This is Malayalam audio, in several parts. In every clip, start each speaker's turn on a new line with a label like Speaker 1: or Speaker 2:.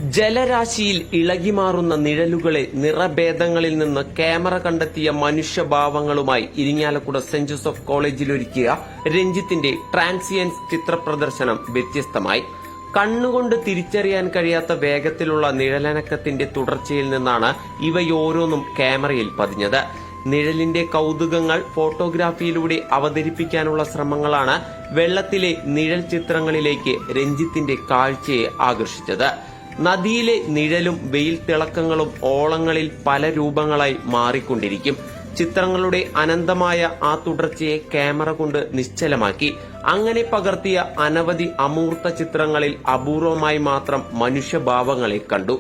Speaker 1: ജലരാശിയിൽ ഇളകിമാറുന്ന നിഴലുകളെ നിറഭേദങ്ങളിൽ നിന്ന് ക്യാമറ കണ്ടെത്തിയ മനുഷ്യഭാവങ്ങളുമായി ഇരിങ്ങാലക്കുട സെന്റ് ജോസഫ് കോളേജിലൊരുക്കിയ രഞ്ജിത്തിന്റെ ട്രാൻസിയൻസ് ചിത്രപ്രദർശനം വ്യത്യസ്തമായി. കണ്ണുകൊണ്ട് തിരിച്ചറിയാൻ കഴിയാത്ത വേഗത്തിലുള്ള നിഴലനക്കത്തിന്റെ തുടർച്ചയിൽ നിന്നാണ് ഇവയോരോന്നും ക്യാമറയിൽ പതിഞ്ഞത്. നിഴലിന്റെ കൗതുകങ്ങൾ ഫോട്ടോഗ്രാഫിയിലൂടെ അവതരിപ്പിക്കാനുള്ള ശ്രമങ്ങളാണ് വെള്ളത്തിലെ നിഴൽ ചിത്രങ്ങളിലേക്ക് രഞ്ജിത്തിന്റെ കാഴ്ചയെ ആകർഷിച്ചത്. നദിയിലെ നിഴലും വെയിൽ തിളക്കങ്ങളും ഓളങ്ങളിൽ പല രൂപങ്ങളായി മാറിക്കൊണ്ടിരിക്കും. ചിത്രങ്ങളുടെ അനന്തമായ ആ തുടർച്ചയെ ക്യാമറ കൊണ്ട് നിശ്ചലമാക്കി. അങ്ങനെ പകർത്തിയ അനവധി അമൂർത്ത ചിത്രങ്ങളിൽ അപൂർവമായി മാത്രം മനുഷ്യഭാവങ്ങളെ കണ്ടു.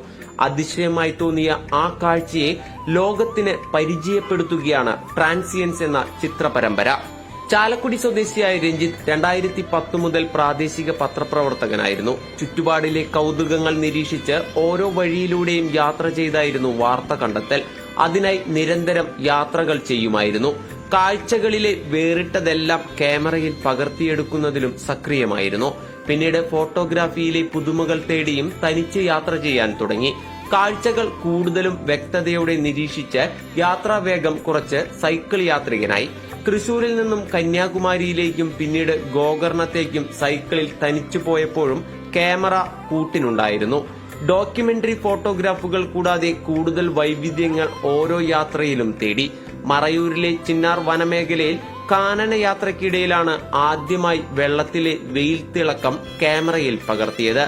Speaker 1: അതിശയമായി തോന്നിയ ആ കാഴ്ചയെ ലോകത്തിന് പരിചയപ്പെടുത്തുകയാണ് ട്രാൻസിയൻസ് എന്ന ചിത്രപരമ്പര. ചാലക്കുടി സ്വദേശിയായ രഞ്ജിത്ത് 2010 മുതൽ പ്രാദേശിക പത്രപ്രവർത്തകനായിരുന്നു. ചുറ്റുപാടിലെ കൗതുകങ്ങൾ നിരീക്ഷിച്ച് ഓരോ വഴിയിലൂടെയും യാത്ര ചെയ്തായിരുന്നു വാർത്ത കണ്ടെത്തൽ. അതിനായി നിരന്തരം യാത്രകൾ ചെയ്യുമായിരുന്നു. കാഴ്ചകളിലെ വേറിട്ടതെല്ലാം ക്യാമറയിൽ പകർത്തിയെടുക്കുന്നതിലും സക്രിയമായിരുന്നു. പിന്നീട് ഫോട്ടോഗ്രാഫിയിലെ പുതുമകൾ തേടിയും തനിച്ച് യാത്ര ചെയ്യാൻ തുടങ്ങി. കാഴ്ചകൾ കൂടുതലും വ്യക്തതയോടെ നിരീക്ഷിച്ച് യാത്രാവേഗം കുറച്ച് സൈക്കിൾ യാത്രികനായി. തൃശൂരിൽ നിന്നും കന്യാകുമാരിയിലേക്കും പിന്നീട് ഗോകർണത്തേക്കും സൈക്കിളിൽ തനിച്ചു പോയപ്പോഴും ക്യാമറ കൂട്ടിനുണ്ടായിരുന്നു. ഡോക്യുമെന്ററി ഫോട്ടോഗ്രാഫുകൾ കൂടാതെ കൂടുതൽ വൈവിധ്യങ്ങൾ ഓരോ യാത്രയിലും തേടി. മറയൂരിലെ ചിന്നാർ വനമേഖലയിൽ കാനന യാത്രയ്ക്കിടയിലാണ് ആദ്യമായി വെള്ളത്തിലെ വെയിൽ തിളക്കം ക്യാമറയിൽ പകർത്തിയത്.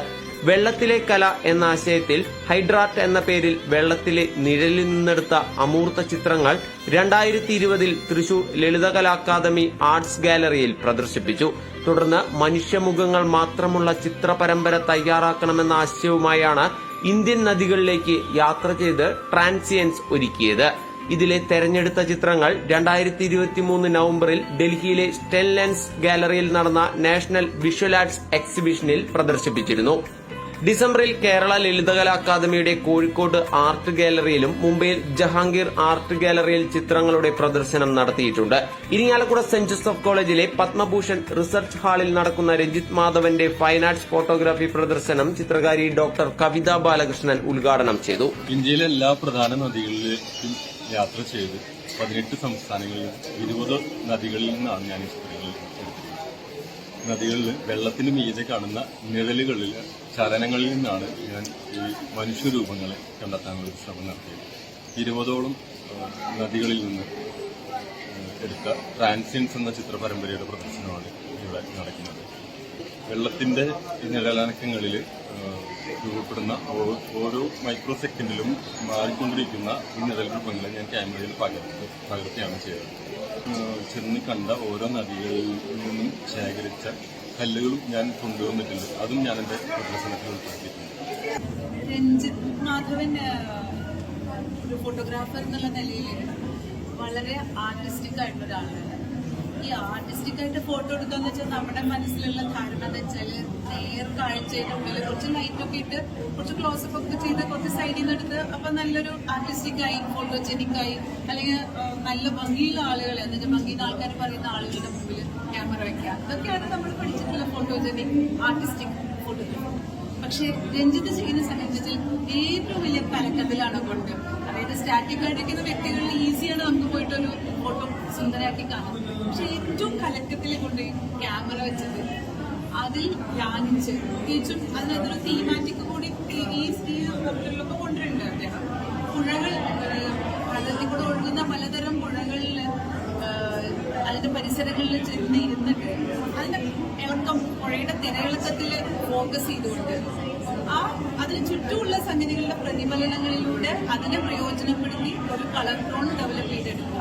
Speaker 1: വെള്ളത്തിലെ കല എന്ന ആശയത്തിൽ ഹൈഡ്രാറ്റ് എന്ന പേരിൽ വെള്ളത്തിലെ നിഴലിൽ നിന്നെടുത്ത അമൂർത്ത ചിത്രങ്ങൾ 2020 തൃശൂർ ലളിതകലാ അക്കാദമി ആർട്സ് ഗാലറിയിൽ പ്രദർശിപ്പിച്ചു. തുടർന്ന് മനുഷ്യമുഖങ്ങൾ മാത്രമുള്ള ചിത്രപരമ്പര തയ്യാറാക്കണമെന്ന ആശയവുമായാണ് ഇന്ത്യൻ നദികളിലേക്ക് യാത്ര ചെയ്ത് ട്രാൻസിയൻസ് ഒരുക്കിയത്. ഇതിലെ തെരഞ്ഞെടുത്ത ചിത്രങ്ങൾ 2023 നവംബറിൽ ഡൽഹിയിലെ സ്റ്റെൻലെൻസ് ഗാലറിയിൽ നടന്ന നാഷണൽ വിഷ്വൽ ആർട്സ് എക്സിബിഷനിൽ പ്രദർശിപ്പിച്ചിരുന്നു. ഡിസംബറിൽ കേരള ലളിതകലാ അക്കാദമിയുടെ കോഴിക്കോട് ആർട്ട് ഗാലറിയിലും മുംബൈയിൽ ജഹാംഗീർ ആർട്ട് ഗാലറിയിൽ ചിത്രങ്ങളുടെ പ്രദർശനം നടത്തിയിട്ടുണ്ട്. ഇരിങ്ങാലക്കുട സെന്റ് ജോസഫ് കോളേജിലെ പത്മഭൂഷൺ റിസർച്ച് ഹാളിൽ നടക്കുന്ന രഞ്ജിത്ത് മാധവന്റെ ഫൈൻ ആർട്സ് ഫോട്ടോഗ്രാഫി പ്രദർശനം ചിത്രകാരി ഡോക്ടർ കവിത ബാലകൃഷ്ണൻ ഉദ്ഘാടനം ചെയ്തു.
Speaker 2: ഇന്ത്യയിലെ എല്ലാ പ്രധാന നദികളിലേക്കും യാത്ര ചെയ്ത് 18 സംസ്ഥാനങ്ങളിൽ 20 നദികളിൽ നിന്നാണ് ഞാൻ ഈ ചിത്രങ്ങൾ എടുത്തിരിക്കുന്നത്. നദികളിൽ വെള്ളത്തിന് മീതെ കാണുന്ന നിഴലുകളിൽ ചലനങ്ങളിൽ നിന്നാണ് ഞാൻ ഈ മനുഷ്യരൂപങ്ങളെ കണ്ടെത്താനുള്ള ഒരു ശ്രമം നടത്തിയത്. 20ഓളം നദികളിൽ നിന്ന് എടുത്ത ട്രാൻസിയൻസ് എന്ന ചിത്രപരമ്പരയുടെ പ്രദർശനമാണ് ഇവിടെ നടക്കുന്നത്. വെള്ളത്തിന്റെ നിഴലനക്കങ്ങളിൽ രൂപപ്പെടുന്ന ഓരോ മൈക്രോ സെക്കൻഡിലും മാറിക്കൊണ്ടിരിക്കുന്ന ഈ നിഴൽ രൂപങ്ങളെ ഞാൻ ക്യാമറയിൽ പകർത്തിയാണ് ചെയ്തത്. ചെന്ന് കണ്ട ഓരോ നദികളിൽ നിന്നും ശേഖരിച്ച കല്ലുകളും ഞാൻ കൊണ്ടുവന്നിട്ടുണ്ട്. അതും ഞാൻ എന്റെ പ്രദർശനത്തിൽ ഉൾപ്പെടുത്തിയിട്ടുണ്ട്.
Speaker 3: രഞ്ജിത്ത് മാധവൻ ഒരു ഫോട്ടോഗ്രാഫർ എന്നുള്ള നിലയിൽ വളരെ ആർട്ടിസ്റ്റിക് ആയിട്ടൊരാളാണ്. ഈ ആർട്ടിസ്റ്റിക് ആയിട്ട് ഫോട്ടോ എടുക്കാന്ന് വെച്ചാൽ നമ്മുടെ മനസ്സിലുള്ള ധാരണ എന്ന് വെച്ചാൽ നേർ കാഴ്ചയുടെ ഉള്ളിൽ കുറച്ച് ലൈറ്റൊക്കെ ഇട്ട് കുറച്ച് ക്ലോസപ്പ് ഒക്കെ ചെയ്ത് കുറച്ച് സൈഡിൽ നിന്ന് എടുത്ത് അപ്പൊ നല്ലൊരു ആർട്ടിസ്റ്റിക്കായി ഫോട്ടോജനിക്കായി അല്ലെങ്കിൽ നല്ല ഭംഗിയുള്ള ആളുകളെ എന്ന് വെച്ചാൽ ഭംഗിയുള്ള ആൾക്കാർ പറയുന്ന ആളുകളുടെ മുമ്പിൽ ക്യാമറ വെക്കുക, ഇതൊക്കെയാണ് നമ്മൾ പഠിച്ചിട്ടുള്ള ഫോട്ടോജനിക് ആർട്ടിസ്റ്റിക് ഫോട്ടോഗ്രാഫി. പക്ഷെ രഞ്ജിത്ത് ചെയ്യുന്ന സമയത്ത് ഏറ്റവും വലിയ കലക്കത്തിലാണ് കൊണ്ട്, അതായത് സ്റ്റാറ്റിക് ആയിട്ടിരിക്കുന്ന വ്യക്തികളിൽ ഈസിയാണ് നമുക്ക് പോയിട്ടൊരു ഫോട്ടോ സുന്ദരമാക്കി കാണാം. പക്ഷെ ഏറ്റവും കലക്കത്തിൽ കൊണ്ട് ക്യാമറ വെച്ചത് അതിൽ ധ്യാനിച്ച് പ്രത്യേകിച്ചും അതിനകത്തൊരു തീമാറ്റിക് കൂടി ഈ ഫോട്ടോയിലൊക്കെ കൊണ്ടുവരുന്നുണ്ട് അദ്ദേഹം. പുഴകൾ പ്രകൃതി കൂടെ ഒഴുകുന്ന പലതരം പുഴകളിൽ അതിന്റെ പരിസരങ്ങളിൽ ചെന്ന് ഇരുന്നിട്ട് അതിന്റെ ഇളക്കം പുഴയുടെ തിരയിളക്കത്തിൽ ഫോക്കസ് ചെയ്തുകൊണ്ട് അതിന് ചുറ്റുമുള്ള സംഗതികളുടെ പ്രതിഫലനങ്ങളിലൂടെ അതിനെ പ്രയോജനപ്പെടുത്തി ഒരു കളർ ടോൺ ഡെവലപ്പ് ചെയ്തെടുക്കുക.